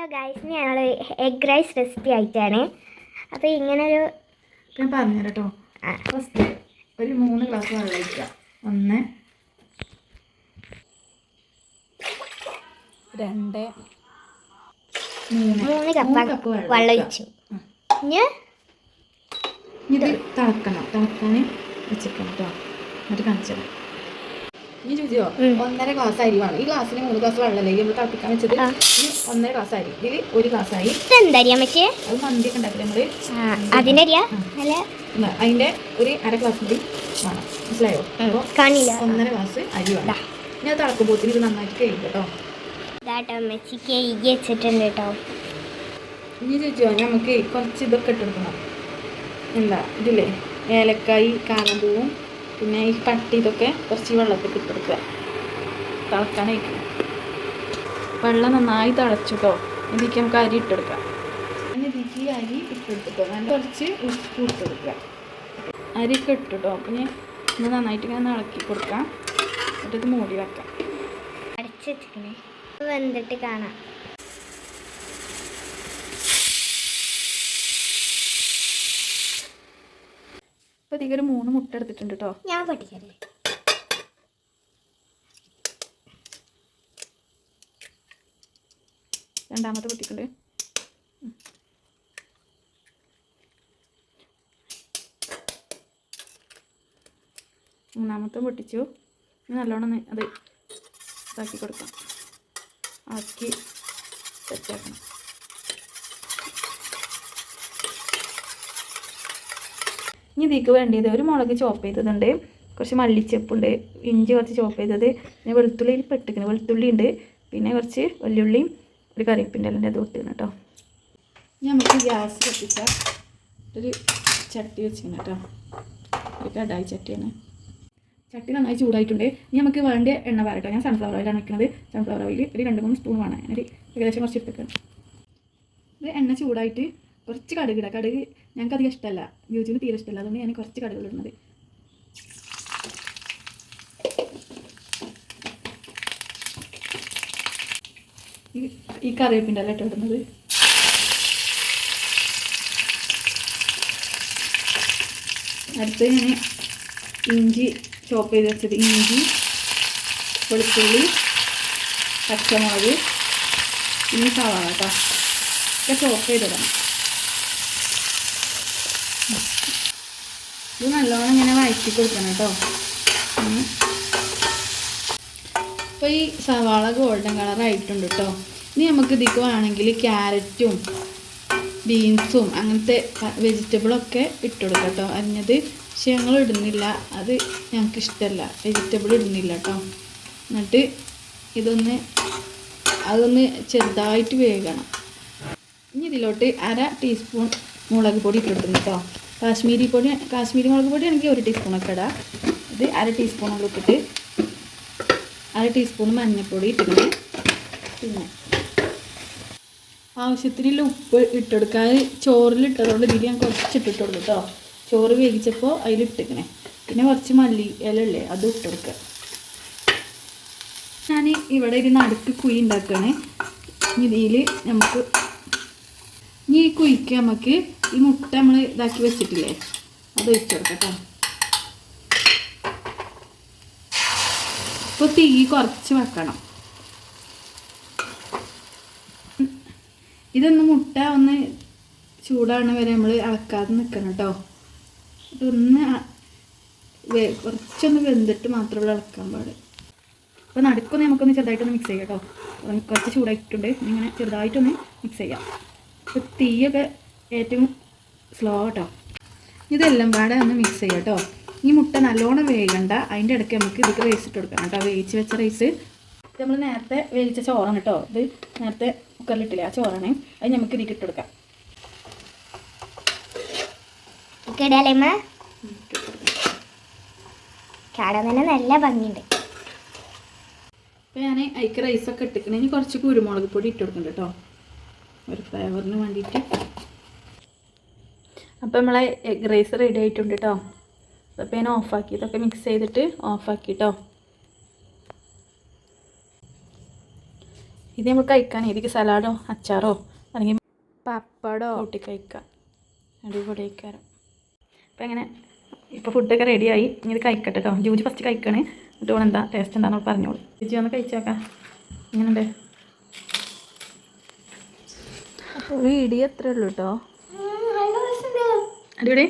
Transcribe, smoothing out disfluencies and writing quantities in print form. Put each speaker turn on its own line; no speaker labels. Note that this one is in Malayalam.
ഹലോ ഗൈസ്, ഞങ്ങൾ എഗ് റൈസ് റെസിപ്പി ആയിട്ടാണ്. അപ്പോൾ ഇങ്ങനൊരു
ഞാൻ പറഞ്ഞുതരാം കേട്ടോ. ഫസ്റ്റ് ഒരു 3 ഗ്ലാസ് വെള്ളം ഒഴിക്കുക. 1 2 3 കപ്പ് വെള്ളം ഒഴിച്ചു. ഇത് തിളക്കാൻ വെച്ചിരിക്കണം കേട്ടോ. എന്നിട്ട് കാണിച്ചത് ഇനി ചോദിച്ചോ 1.5 ഗ്ലാസ് അരി വേണം. ഈ ഗ്ലാസ്സിന് 3 ഗ്ലാസ് വെള്ളമല്ലേ നമ്മൾ തിളപ്പിക്കാൻ വെച്ചത്. 1.5 ഗ്ലാസ് അരി, ഇതിൽ 1 ഗ്ലാസ് അരി. അത് മന്തിയൊക്കെ ഉണ്ടാക്കില്ല നമ്മള്, അതിൻ്റെ ഒരു 1/2 ഗ്ലാസ് കൂടി വേണം. മനസ്സിലായോ? അപ്പോൾ 1.5 ഗ്ലാസ് അരി വേണം. ഇനി അത് തിളക്കുമ്പോഴത്തേന് ഇത് നന്നായിട്ട് കഴിയും കേട്ടോ. ഇനി ചോദിച്ചോ നമുക്ക് കുറച്ച് ഇതൊക്കെ ഇട്ടെടുക്കണം. എന്താ ഇതില്ലേ, ഏലക്കായി, കാരമ്പൂവും പിന്നെ ഈ പട്ടി, ഇതൊക്കെ കുറച്ച് വെള്ളത്തിൽ ഇട്ടെടുക്കുക. തിളക്കാനായിരിക്കും. വെള്ളം നന്നായി തിളച്ചിട്ടോ ഇതിലേക്ക് നമുക്ക് അരി ഇട്ടെടുക്കാം. പിന്നെ ഇതിലേക്ക് ഈ അരി ഇട്ടെടുത്തിട്ടോ നല്ല കുറച്ച് ഉപ്പ് ഇട്ടെടുക്കുക. അരിയൊക്കെ ഇട്ടിട്ടോ. അപ്പം ഞാൻ ഇന്ന് നന്നായിട്ട് ഇങ്ങനെ ഇളക്കി കൊടുക്കാം. എന്നിട്ട് ഇത് മൂടി വെക്കാം.
അടച്ച് വെച്ചിരിക്കണേ, വെന്തിട്ട് കാണാം.
അപ്പോൾ ഇതിലേക്ക് ഒരു 3 മുട്ട എടുത്തിട്ടുണ്ട് കേട്ടോ.
ഞാൻ പഠിക്കല്ലേ.
രണ്ടാമത്തെ പൊട്ടിക്കുണ്ട്. മൂന്നാമത്തെ പൊട്ടിച്ചു. നല്ലോണം അത് ഇതാക്കി കൊടുക്കാം. ആക്കി സെറ്റാക്കണം. ഇനി ഇതിലേക്ക് വേണ്ടിയത് ഒരു മുളക് ചോപ്പ് ചെയ്തതുണ്ട്, കുറച്ച് മല്ലിച്ചപ്പുണ്ട്, ഇഞ്ചി കുറച്ച് ചോപ്പ് ചെയ്തത്, പിന്നെ വെളുത്തുള്ളിയിൽ പെട്ടിക്കണം, വെളുത്തുള്ളി ഉണ്ട്, പിന്നെ കുറച്ച് വെല്ലുള്ളിയും ഒരു കറിവേപ്പിൻ്റെ എല്ലാം അത് ഇട്ടിരുന്നു കേട്ടോ. ഇനി നമുക്ക് ഗ്യാസ് കത്തിച്ചാൽ ഒരു ചട്ടി വെച്ചിരുന്നു കേട്ടോ. ഒരു കടായി ചട്ടിയാണ്. ചട്ടി നന്നായി ചൂടായിട്ടുണ്ട്. ഇനി നമുക്ക് വേണ്ട എണ്ണ പാരട്ടോ. ഞാൻ സൺഫ്ലവർ ഓയിലാണ് വെക്കുന്നത്. സൺഫ്ലവർ ഓയിൽ ഒരു 2-3 സ്പൂൺ വേണം. ഞാനൊരു ഏകദേശം കുറച്ച് ഇട്ടിരിക്കണം. ഇത് എണ്ണ ചൂടായിട്ട് കുറച്ച് കടുക് ഇടാം. കടുക് ഞങ്ങൾക്ക് അധികം ഇഷ്ടമല്ല, യൂട്യൂബിന് തീരെ ഇഷ്ടമല്ല, അതുകൊണ്ട് ഞാൻ കുറച്ച് കടുകൾ ഇടുന്നത്. ഈ കറിവേപ്പിൻ്റെ എല്ലാം ഇട്ടിടുന്നത്. അടുത്ത് ഞാൻ ഇഞ്ചി ചോപ്പ് ചെയ്ത് വെച്ചത്, ഇഞ്ചി, വെളുത്തുള്ളി, പച്ചമുളക്, പിന്നെ സവാള കേട്ടോ, ഒക്കെ ചോപ്പ് ചെയ്തിടണം. ഇത് നല്ലോണം ഇങ്ങനെ വഴറ്റി കൊടുക്കണം കേട്ടോ. അപ്പോൾ ഈ സവാള ഗോൾഡൻ കളറായിട്ടുണ്ട് കേട്ടോ. ഇനി നമുക്ക് ഇതിലേക്ക് വേണമെങ്കിൽ ക്യാരറ്റും ബീൻസും അങ്ങനത്തെ വെജിറ്റബിളൊക്കെ ഇട്ടുകൊടുക്കാം കേട്ടോ, അരിഞ്ഞത്. പക്ഷെ ഞങ്ങൾ ഇടുന്നില്ല, അത് ഞങ്ങൾക്ക് ഇഷ്ടമല്ല, വെജിറ്റബിൾ ഇടുന്നില്ല കേട്ടോ. എന്നിട്ട് അതൊന്ന് ചെറുതായിട്ട് വേകണം. ഇനി ഇതിലോട്ട് 1/2 ടീസ്പൂൺ മുളക് പൊടി ഇട്ടിട്ടുണ്ട് കേട്ടോ. കാശ്മീരി മുളക് പൊടി ആണെങ്കിൽ 1 ടീസ്പൂണൊക്കെ ഇടാം. ഇത് 1/2 ടീസ്പൂണുള്ള ഇട്ടിട്ട് 1/2 ടീസ്പൂൺ മഞ്ഞൾപ്പൊടി ഇട്ടിട്ടുണ്ട്. പിന്നെ ആവശ്യത്തിനുള്ള ഉപ്പ് ഇട്ടെടുക്കാൻ ചോറിലിട്ടതുകൊണ്ട് ഇതിൽ ഞാൻ കുറച്ച് ഇട്ടിട്ടുള്ളൂ കേട്ടോ. ചോറ് വേവിച്ചപ്പോൾ അതിലിട്ടിക്കണേ. പിന്നെ കുറച്ച് മല്ലി ഇല ഇല്ലേ, അത് ഇട്ടെടുക്കുക. ഞാൻ ഇവിടെ ഒരു നടുക്ക് കുഴി ഉണ്ടാക്കുകയാണ്. ഇതിൽ നമുക്ക് ഈ കുഴിക്ക് നമുക്ക് ഈ മുട്ട നമ്മൾ ഇതാക്കി വെച്ചിട്ടില്ലേ, അത് ഒഴിച്ചെടുക്കാം കേട്ടോ. ഇപ്പോൾ തീ കുറച്ച് വെക്കണം. ഇതൊന്ന് മുട്ട ഒന്ന് ചൂടാണ് വരെ നമ്മൾ ഇളക്കാതെ നിൽക്കണം കേട്ടോ. ഇതൊന്ന് കുറച്ചൊന്ന് വെന്തിട്ട് മാത്രമേ ഇളക്കാൻ പാടുള്ളൂ. അപ്പോൾ നടുക്കൊന്ന് നമുക്കൊന്ന് ചെറുതായിട്ടൊന്ന് മിക്സ് ചെയ്യാം കേട്ടോ. കുറച്ച് ചൂടായിട്ടുണ്ട്, ഇങ്ങനെ ചെറുതായിട്ടൊന്ന് മിക്സ് ചെയ്യാം. അപ്പോൾ തീയൊക്കെ ഏറ്റവും സ്ലോ കേട്ടോ. ഇതെല്ലാം പാടെ ഒന്ന് മിക്സ് ചെയ്യാം കേട്ടോ. ഈ മുട്ട നല്ലോണം വേകണ്ട, അതിൻ്റെ ഇടയ്ക്ക് നമുക്ക് ഇതൊക്കെ റൈസ് ഇട്ട് കൊടുക്കണം കേട്ടോ. വേവിച്ച് വെച്ച റൈസ് നമ്മൾ നേരത്തെ വേവിച്ച ചോറാണ് കേട്ടോ. ഇത് നേരത്തെ കുക്കറിലിട്ടില്ലേ, ആ ചോറാണ്. അത് നമുക്ക് ഇതിലേക്ക് ഇട്ട് കൊടുക്കാം.
നല്ല ഭംഗിയുണ്ട്.
അപ്പോൾ ഞാൻ അതിക്ക് റൈസൊക്കെ ഇട്ടിക്കണേ. ഇനി കുറച്ച് കുരുമുളക് പൊടി ഇട്ട് കൊടുക്കുന്നുണ്ട് കേട്ടോ, ഒരു ഫ്ലേവറിന് വേണ്ടിയിട്ട്. അപ്പോൾ നമ്മളെ എഗ് റൈസ് റെഡി ആയിട്ടുണ്ട് കേട്ടോ. അപ്പോൾ ഞാൻ ഓഫാക്കി, ഇതൊക്കെ മിക്സ് ചെയ്തിട്ട് ഓഫാക്കി കേട്ടോ. ഇത് നമുക്ക് കഴിക്കാൻ ഇതിക്ക് സലാഡോ അച്ചാറോ അല്ലെങ്കിൽ പപ്പടോ കൂട്ടി കഴിക്കാം. അടിപൊളി കഴിക്കാറ്. അപ്പം എങ്ങനെ ഇപ്പോൾ ഫുഡൊക്കെ റെഡിയായി. ഇനി ഇത് കഴിക്കട്ടെ കേട്ടോ. ജൂജി ഫസ്റ്റ് കഴിക്കണേ. എന്നിട്ട് എന്താ ടേസ്റ്റ് എന്താണെന്ന് പറഞ്ഞോളൂ. ജൂജി ഒന്ന് കഴിച്ചേക്കാം. ഇങ്ങനെയുണ്ട്. അപ്പോൾ വീഡിയോ എത്ര ഉള്ളൂ കേട്ടോ. അടിപൊളി.